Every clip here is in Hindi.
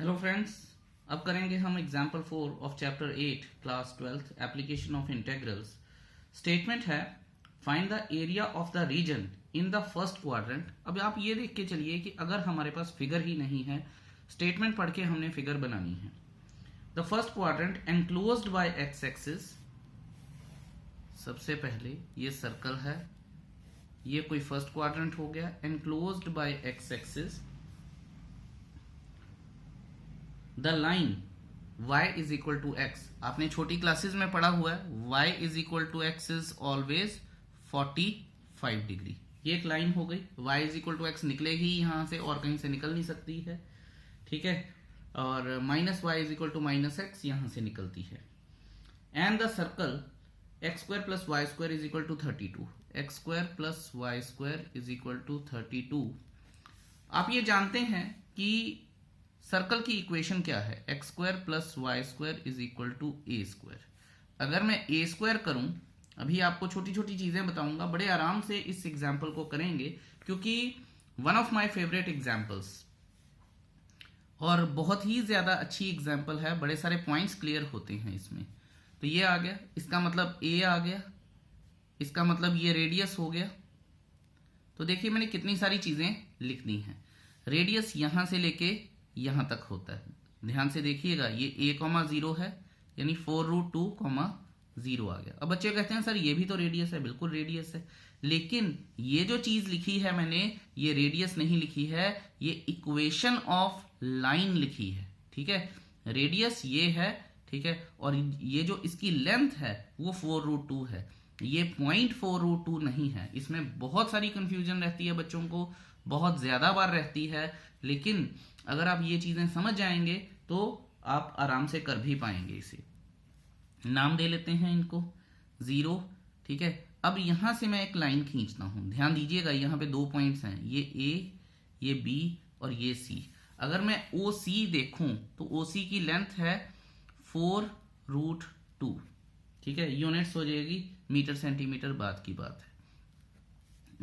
हेलो फ्रेंड्स, अब करेंगे हम example 4 of chapter 8 class 12 application of integrals. Statement है find the area of the region in the first quadrant. अब आप ये देख के चलिए कि अगर हमारे पास फिगर ही नहीं है, स्टेटमेंट पढ़ के हमने फिगर बनानी है। The first quadrant enclosed by x axis. सबसे पहले ये सर्कल है, ये कोई फर्स्ट क्वाड्रेंट हो गया enclosed by x axis. The line y is equal to x, आपने छोटी क्लासेस में पढ़ा हुआ है y is equal to x is always 45 degree. ये एक लाइन हो गई, y is equal to x निकलेगी यहां से और कहीं से निकल नहीं सकती है, ठीक है। और minus y is equal to minus x यहां से निकलती है। And the circle x square plus y square is equal to 32। X square plus y square is equal to 32। आप ये जानते हैं कि सर्कल की इक्वेशन क्या है, x square plus y square is equal to a square. अगर मैं ए स्क्वायर करूं, अभी आपको छोटी छोटी चीजें बताऊंगा, बड़े आराम से इस एग्जाम्पल को करेंगे क्योंकि one of my favourite examples और बहुत ही ज्यादा अच्छी एग्जाम्पल है। बड़े सारे पॉइंट्स क्लियर होते हैं इसमें। तो ये आ गया, इसका मतलब ए आ गया, इसका मतलब ये रेडियस हो गया। तो देखिए मैंने कितनी सारी चीजें लिख दी हैं। रेडियस यहां से लेके यहां तक होता है, ध्यान से देखिएगा। ये a,0 है यानी 4√2,0 आ गया। अब बच्चे कहते हैं सर ये भी तो रेडियस है, बिल्कुल रेडियस है, लेकिन ये जो चीज लिखी है मैंने, ये रेडियस नहीं लिखी है, ये इक्वेशन ऑफ लाइन लिखी है, ठीक है। रेडियस ये है, ठीक है, और ये जो इसकी लेंथ है वो 4√2 है, ये 0.4√2 नहीं है। इसमें बहुत सारी कंफ्यूजन रहती है बच्चों को, बहुत ज्यादा बार रहती है, लेकिन अगर आप ये चीजें समझ जाएंगे तो आप आराम से कर भी पाएंगे। इसे नाम दे लेते हैं इनको 0, ठीक है। अब यहां से मैं एक लाइन खींचता हूं, ध्यान दीजिएगा यहाँ पे 2 पॉइंट्स हैं, ये ए, ये बी और ये सी। अगर मैं ओ सी देखूं तो ओ सी की लेंथ है 4√2, ठीक है। यूनिट्स हो जाएगी मीटर सेंटीमीटर, बात की बात है।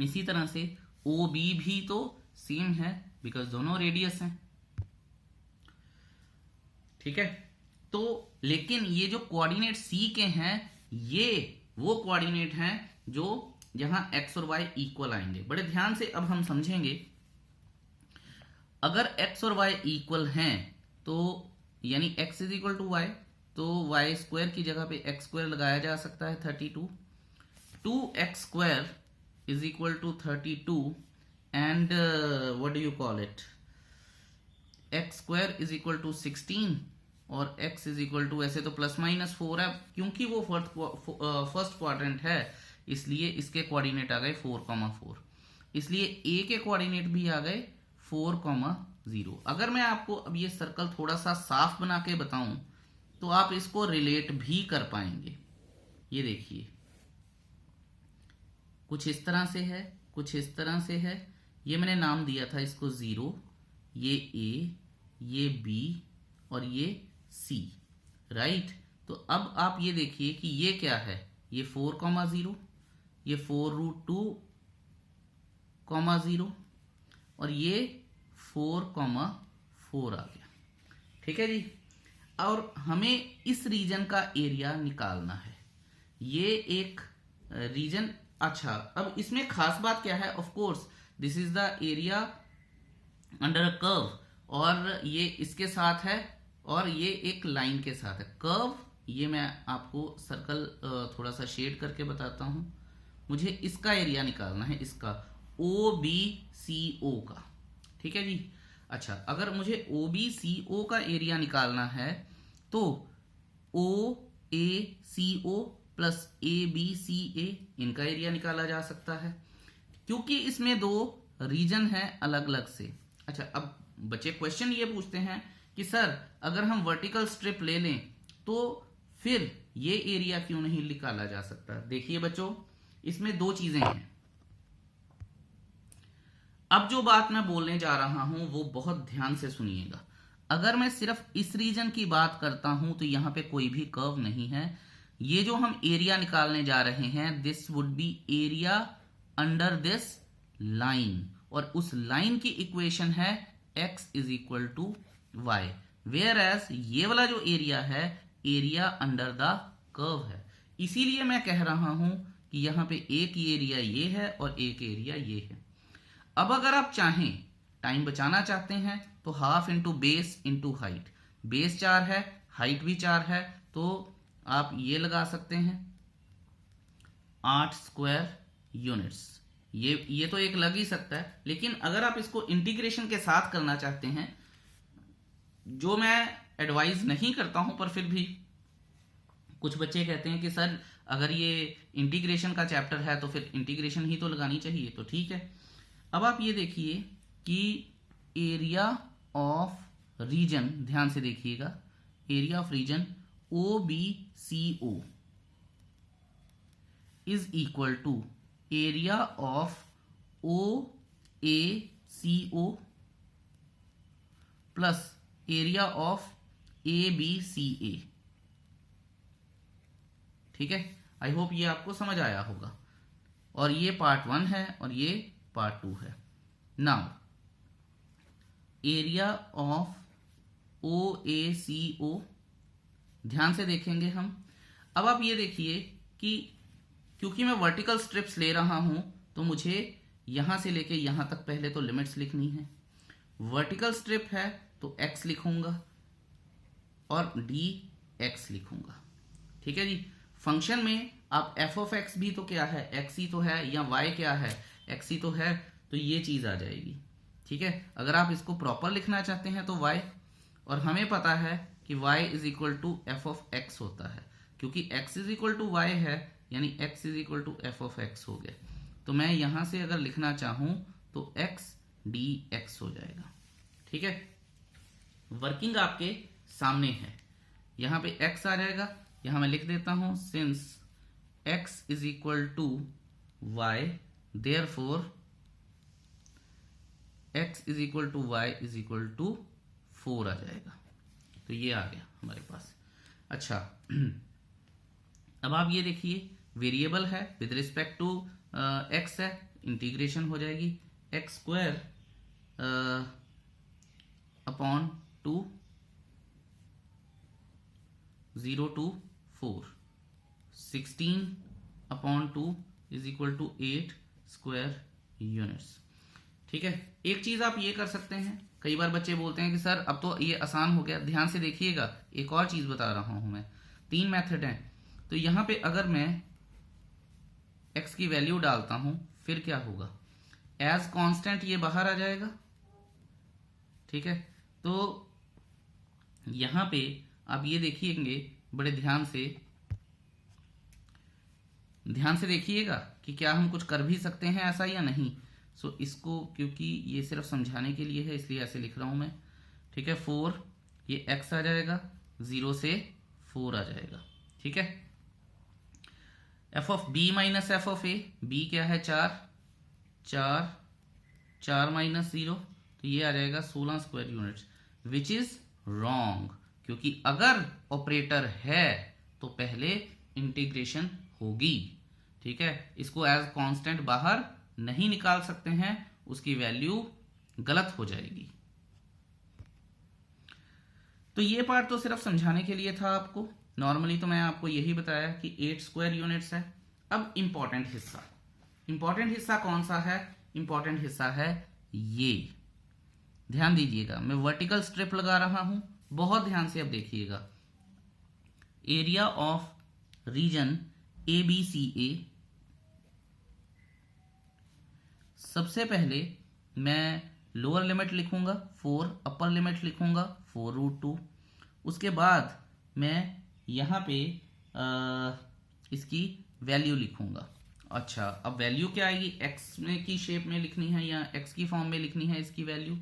इसी तरह से ओ बी भी तो सेम है बिकॉज दोनों रेडियस हैं, ठीक है। तो लेकिन ये जो कोऑर्डिनेट सी के हैं, ये वो कोऑर्डिनेट हैं जो जहां एक्स और वाई इक्वल आएंगे। बड़े ध्यान से अब हम समझेंगे। अगर एक्स और वाई इक्वल हैं तो यानी x is equal to y, तो वाई स्क्वायर की जगह पे एक्स स्क्वायर लगाया जा सकता है 32। 2x square is equal to 32 and what do you call it, x square is equal to 16 और x इज इक्वल टू, ऐसे तो +-4 है, क्योंकि वो फर्स्ट क्वाड्रेंट है इसलिए इसके कोऑर्डिनेट आ गए 4,4, इसलिए a के कोऑर्डिनेट भी आ गए 4,0। अगर मैं आपको अब ये सर्कल थोड़ा सा साफ बना के बताऊं तो आप इसको रिलेट भी कर पाएंगे। ये देखिए कुछ इस तरह से है, कुछ इस तरह से है। ये मैंने नाम दिया था इसको 0, ये a, ये b और ये c, राइट। तो अब आप ये देखिए कि ये क्या है, ये 4,0, ये 4√2,0 और ये 4,4 आ गया, ठीक है जी। और हमें इस रीजन का एरिया निकालना है, ये एक रीजन। अच्छा, अब इसमें खास बात क्या है, of course this is the area under a curve, और ये इसके साथ है और ये एक लाइन के साथ है कर्व। ये मैं आपको सर्कल थोड़ा सा शेड करके बताता हूं। मुझे इसका एरिया निकालना है, इसका OBCO का, ठीक है जी। अच्छा, अगर मुझे OBCO का एरिया निकालना है तो OACO प्लस ABCA इनका एरिया निकाला जा सकता है, क्योंकि इसमें 2 रीजन हैं अलग अलग से। अच्छा, अब बच्चे क्वेश्चन ये पूछते हैं कि सर अगर हम वर्टिकल स्ट्रिप ले लें तो फिर ये एरिया क्यों नहीं निकाला जा सकता। देखिए बच्चों, इसमें 2 चीजें हैं। अब जो बात मैं बोलने जा रहा हूं वो बहुत ध्यान से सुनिएगा। अगर मैं सिर्फ इस रीजन की बात करता हूं तो यहां पे कोई भी कर्व नहीं है। ये जो हम एरिया निकालने जा रहे हैं, this would be area under this line, और उस लाइन की इक्वेशन है x is equal to y. Whereas ये वाला जो एरिया है, एरिया अंडर द कर्व है। इसीलिए मैं कह रहा हूं कि यहां पे एक एरिया ये है और एक एरिया ये है। अब अगर आप चाहें, टाइम बचाना चाहते हैं, तो half into base into height. Base 4 है, हाइट भी 4 है, तो आप ये लगा सकते हैं 8 स्क्वायर यूनिट्स। ये तो एक लग ही सकता है, लेकिन अगर आप इसको इंटीग्रेशन के साथ करना चाहते हैं, जो मैं एडवाइज नहीं करता हूं, पर फिर भी कुछ बच्चे कहते हैं कि सर अगर ये इंटीग्रेशन का चैप्टर है तो फिर इंटीग्रेशन ही तो लगानी चाहिए, तो ठीक है। अब आप ये देखिए कि एरिया ऑफ रीजन, ध्यान से देखिएगा, area of region OBCO is equal to area of OACO plus area of ABCA। ठीक है, आई होप ये आपको समझ आया होगा। और ये पार्ट 1 है और ये पार्ट 2 है। नाउ एरिया ऑफ OACO, ध्यान से देखेंगे हम। अब आप ये देखिए कि क्योंकि मैं वर्टिकल स्ट्रिप्स ले रहा हूं, तो मुझे यहां से लेके यहां तक पहले तो लिमिट्स लिखनी है। वर्टिकल स्ट्रिप है तो x लिखूंगा और dx लिखूंगा। ठीक है जी। फंक्शन में आप f ऑफ x भी तो क्या है, x ही तो है, या y क्या है, x ही तो है, तो ये चीज आ जाएगी। ठीक है, अगर आप इसको प्रॉपर लिखना चाहते हैं तो y, और हमें पता है कि y is equal to f of x होता है, क्योंकि x is equal to y है, यानी x is equal to f of x हो गया। तो मैं यहां से अगर लिखना चाहूं तो x dx हो जाएगा। ठीक है, वर्किंग आपके सामने है। यहां पे x आ जाएगा, यहां मैं लिख देता हूं since x is equal to y, therefore x is equal to y is equal to 4 आ जाएगा। तो ये आ गया हमारे पास। अच्छा, अब आप ये देखिए, वेरिएबल है विद रिस्पेक्ट टू x है, इंटीग्रेशन हो जाएगी x square upon 2 0 to 4, 16 upon 2 is equal to 8 square units. ठीक है, एक चीज आप ये कर सकते हैं, कई बार बच्चे बोलते हैं कि सर अब तो ये आसान हो गया। ध्यान से देखिएगा, एक और चीज बता रहा हूं मैं, 3 मेथड हैं। तो यहां पे अगर मैं x की वैल्यू डालता हूं, फिर क्या होगा, एज कांस्टेंट ये बाहर आ जाएगा। ठीक है, तो यहां पे आप ये देखिएंगे, बड़े ध्यान से देखिएगा कि क्या हम कुछ कर भी सकते हैं ऐसा या नहीं। सो इसको, क्योंकि ये सिर्फ समझाने के लिए है, इसलिए ऐसे लिख रहा हूं मैं। ठीक है, 4 ये x आ जाएगा, 0 से 4 आ जाएगा। ठीक है, f of b minus F of a, b क्या है 4 माइनस 0, तो ये आ जाएगा 16 square units, which is wrong, क्योंकि अगर ऑपरेटर है तो पहले इंटीग्रेशन होगी। ठीक है, इसको एज कांस्टेंट बाहर नहीं निकाल सकते हैं, उसकी वैल्यू गलत हो जाएगी। तो ये पार्ट तो सिर्फ समझाने के लिए था आपको। नॉर्मली तो मैं आपको यही बताया कि 8 स्क्वायर यूनिट्स है। अब इंपॉर्टेंट हिस्सा कौन सा है? इंपॉर्टेंट हिस्सा है ये, ध्यान दीजिएगा, मैं वर्टिकल स्ट्रिप लगा रहा हूं, बहुत ध्यान से अब देखिएगा। एरिया ऑफ रीजन ABCA, सबसे पहले मैं लोअर लिमिट लिखूंगा 4, अपर लिमिट लिखूंगा 4√2। उसके बाद मैं यहां पे इसकी वैल्यू लिखूंगा। अच्छा, अब वैल्यू क्या आएगी, x में की शेप में लिखनी है या x की फॉर्म में लिखनी है इसकी वैल्यू।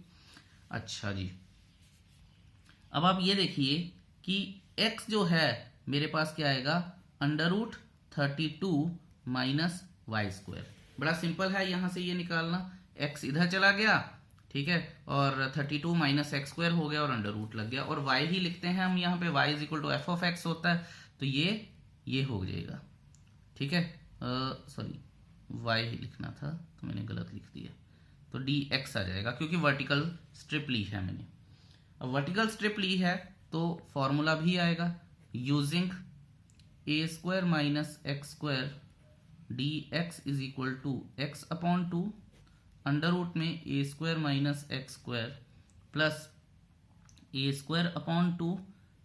अच्छा जी, अब आप ये देखिए कि x जो है मेरे पास क्या आएगा, √32 माइनस वाई स्क्वायर। बड़ा सिंपल है, यहां से ये निकालना, x इधर चला गया, ठीक है, और 32 माइनस एक्स स्क्वायर हो गया और अंडर रूट लग गया, और y ही लिखते हैं हम यहाँ पे, y is equal to f of x होता है, तो ये हो जाएगा। ठीक है, सॉरी y ही लिखना था तो मैंने गलत लिख दिया, तो dx आ जाएगा, क्योंकि वर्टिकल स्ट्रिप ली है मैंने। अब वर्टिकल स्ट्रिप ली है तो फॉर्मूला भी आएगा, using a square minus x square d x is equal to x upon 2 under root में a square minus x square plus a square upon 2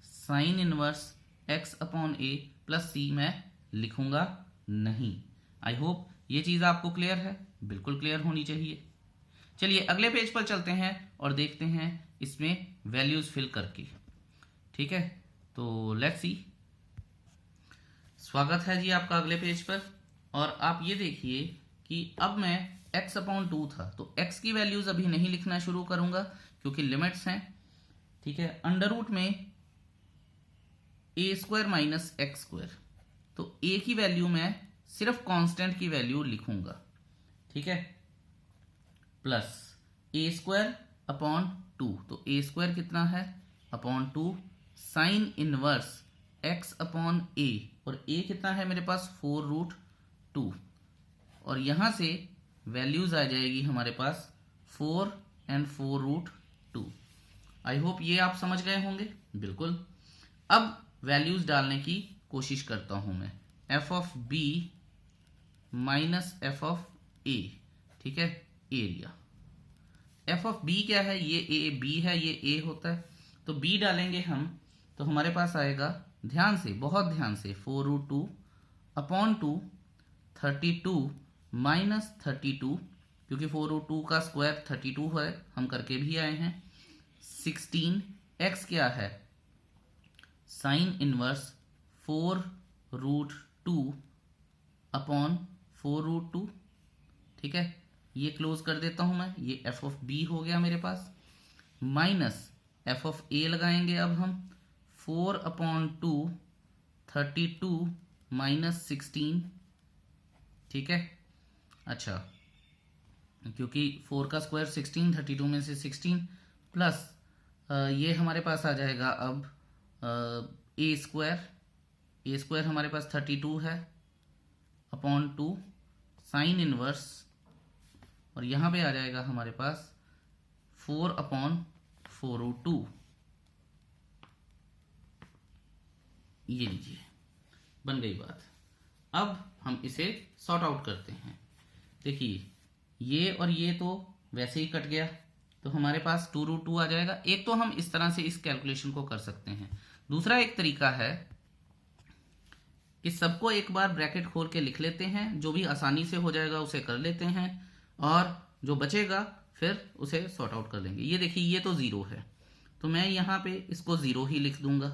sine inverse x upon a plus c मैं लिखूंगा नहीं। आई होप ये चीज आपको क्लियर है, बिल्कुल क्लियर होनी चाहिए। चलिए अगले पेज पर चलते हैं और देखते हैं इसमें वैल्यूज फिल करके। ठीक है, तो लेट्स सी। स्वागत है जी आपका अगले पेज पर। और आप ये देखिए कि अब मैं x अपॉन 2 था तो x की वैल्यूज अभी नहीं लिखना शुरू करूंगा क्योंकि लिमिट्स हैं। ठीक है, अंडर रूट में a square minus x square, तो a की वैल्यू मैं सिर्फ कांस्टेंट की वैल्यू लिखूंगा। ठीक है, प्लस ए स्क्वायर अपॉन 2, तो ए स्क्वायर कितना है upon 2 sine inverse x upon a, और a कितना है मेरे पास 4 रूट 2, और यहां से वैल्यूज आ जाएगी हमारे पास 4 एंड 4 रूट 2। आई होप ये आप समझ गए होंगे, बिल्कुल। अब वैल्यूज डालने की कोशिश करता हूं मैं, F of B minus F of A. ठीक है, एरिया एफ ऑफ बी क्या है, ये ए बी है, ये ए होता है, तो बी डालेंगे हम तो हमारे पास आएगा, ध्यान से बहुत ध्यान से, 4 रूट 2 अपॉन 2 32 माइनस 32, क्योंकि 4 रूट 2 का स्क्वायर 32 है, हम करके भी आए हैं। 16 एक्स क्या है sine inverse 4 root 2 upon 4 root 2। ठीक है, ये क्लोज कर देता हूं मैं, ये एफ ऑफ बी हो गया मेरे पास, माइनस एफ ऑफ ए लगाएंगे अब हम 4 अपॉन 2 32 माइनस 16। ठीक है, अच्छा क्योंकि 4 का स्क्वायर 16, 32 में से 16 प्लस ये हमारे पास आ जाएगा अब ए स्क्वायर हमारे पास 32 है अपॉन 2 साइन इनवर्स, और यहां पे आ जाएगा हमारे पास 4 अपॉन 4 रूट 2। ये लीजिए, बन गई बात। अब हम इसे सॉर्ट आउट करते हैं। देखिए ये और ये तो वैसे ही कट गया, तो हमारे पास 2 रूट 2 आ जाएगा। एक तो हम इस तरह से इस कैलकुलेशन को कर सकते हैं, दूसरा एक तरीका है कि सबको एक बार ब्रैकेट खोल के लिख लेते हैं, जो भी आसानी से हो जाएगा उसे कर लेते हैं, और जो बचेगा फिर उसे सॉर्ट आउट कर लेंगे। ये देखिए ये तो 0 है, तो मैं यहाँ पे इसको 0 ही लिख दूंगा,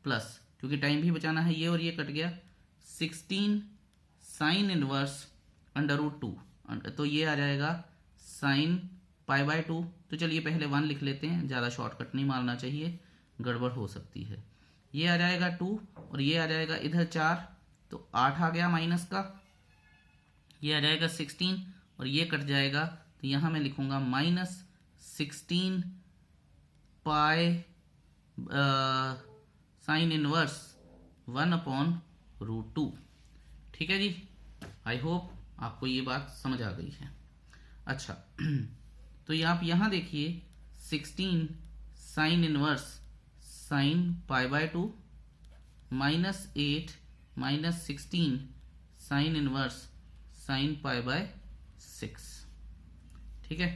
प्लस क्योंकि टाइम भी बचाना है, ये और ये कट गया, 16 साइन इनवर्स अंडर रूट 2, तो ये आ जाएगा साइन पाई बाय 2। तो चलिए पहले 1 लिख लेते हैं, ज़्यादा शॉर्टकट नहीं मारना चाहिए, गड़बड़ हो सकती है। ये आ जाएगा 2 और ये आ जाएगा इधर 4, तो 8 आ गया माइनस का, ये आ जाएगा 16 और ये कट जाएगा, तो यहाँ मैं लिखूंगा minus 16 pi sine inverse 1 upon root 2। ठीक है जी, आई होप आपको ये बात समझ आ गई है। अच्छा तो आप यहाँ देखिए 16 sine inverse sine pi by 2 minus 8 minus 16 sine inverse sine pi by 6। ठीक है,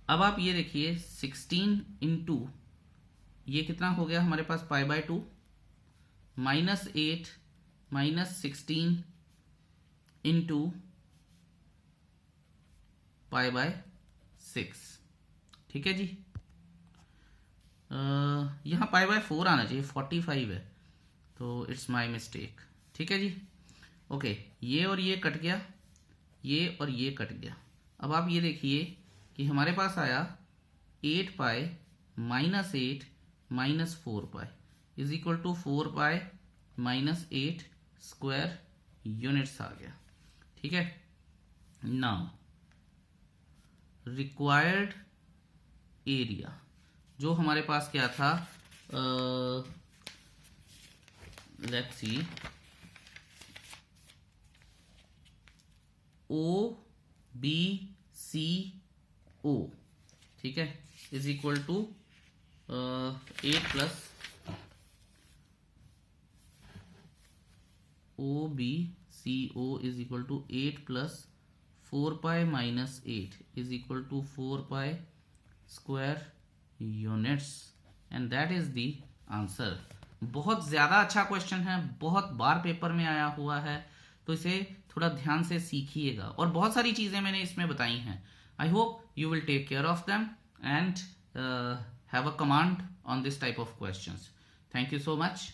अब आप ये देखिए 16 इंटू ये कितना हो गया हमारे पास pi by 2 minus 8 minus 16 into pi by 6। ठीक है जी, यहाँ पाई बाय 4 आना चाहिए, 45 है, तो इट्स माय मिस्टेक। ठीक है जी, ओके, ये और ये कट गया, ये और ये कट गया। अब आप ये देखिए कि हमारे पास आया 8 pi minus 8 minus 4 pi is equal to 4 pi minus 8 square units आ गया। ठीक है, नाउ रिक्वायर्ड एरिया जो हमारे पास क्या था, let's see, O B C o. ठीक है, is equal to 8 plus OBCO is equal to 8 plus 4 pi minus 8 is equal to 4 pi square units, and that is the answer. बहुत ज़्यादा अच्छा क्वेश्चन है, बहुत बार पेपर में आया हुआ है, तो इसे थोड़ा ध्यान से सीखिएगा। और बहुत सारी चीज़ें मैंने इसमें बताई हैं। I hope you will take care of them and have a command on this type of questions. Thank you so much.